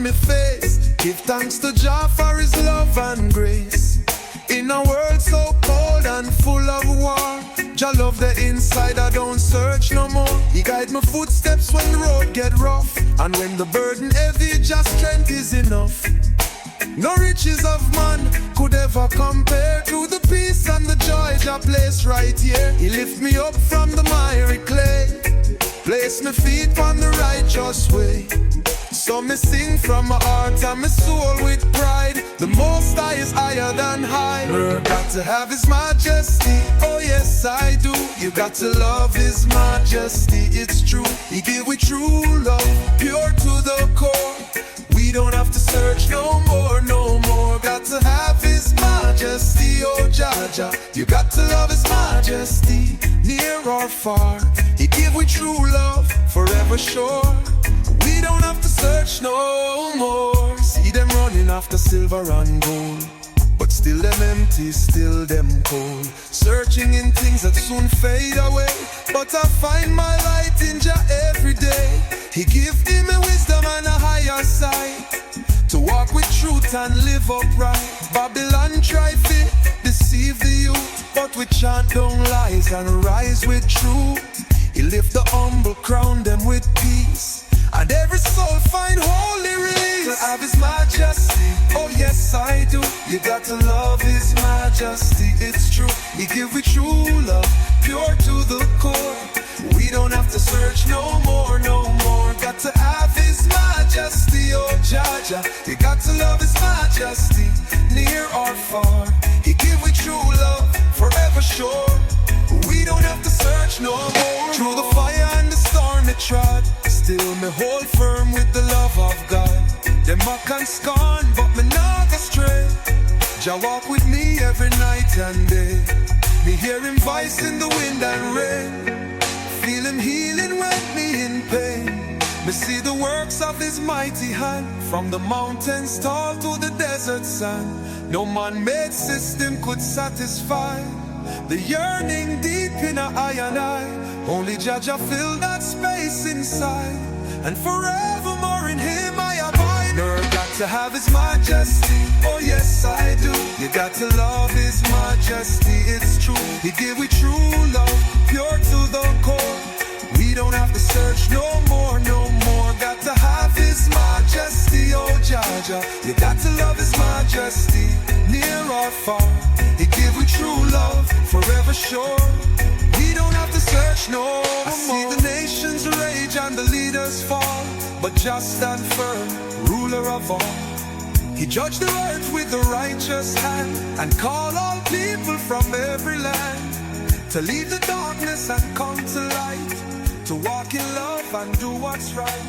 on me face. Give thanks to Jah for his love and grace. In a world so cold and full of war, Jah love the inside, I don't search no more. He guide my footsteps when the road get rough, and when the burden heavy, Jah's strength is enough. No riches of man could ever compare to the peace and the joy Jah placed right here. He lift me up from the miry clay, place my feet on the righteous way. So me sing from my heart and my soul with pride. The Most High is higher than high. Got to have His Majesty, oh yes I do. You got to love His Majesty, it's true. He give we true love, pure to the core. We don't have to search no more, no more. Got to have His Majesty, oh Jah Jah. You got to love His Majesty, near or far. He give we true love, forever sure. We don't have to search no more. See them running after silver and gold, but still them empty, still them cold. Searching in things that soon fade away, but I find my light in Jah every day. He give me wisdom and a higher sight, to walk with truth and live upright. Babylon try to deceive the youth, but we chant down lies and rise with truth. He lift the humble, crown them with peace, and every soul find holy release. To have His Majesty, oh yes I do. You got to love His Majesty, it's true. He give we true love, pure to the core. We don't have to search no more, no more. Got to have His Majesty, oh Jah Jah. You got to love His Majesty, near or far. He give we true love, forever sure. We don't have to search no more. Through the fire and the storm it trod, still me hold firm with the love of God. Them mock and scorn, but me not astray. Jah walk with me every night and day. Me hear Him voice in the wind and rain, feel Him healing when me in pain. Me see the works of His mighty hand, from the mountains tall to the desert sand. No man-made system could satisfy the yearning deep in our eye and eye. Only Jah Jah fill that space inside, and forevermore in Him I abide. Got to have His Majesty, oh yes I do. You got to love His Majesty, it's true. He give we true love, pure to the core. We don't have to search no more, no more. Got to have His Majesty, oh Jah Jah. You got to love His Majesty, near or far. He give we true love, forever sure. We don't have to search no more. I see the nations rage and the leaders fall, but just stand firm, ruler of all. He judged the earth with a righteous hand, and call all people from every land to leave the darkness and come to light, to walk in love and do what's right.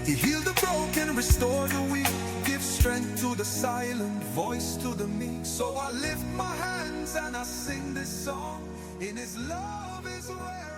He healed the broken, restore the weak, give strength to the silent, voice to the meek. So I lift my hands and I sing this song. In His love is where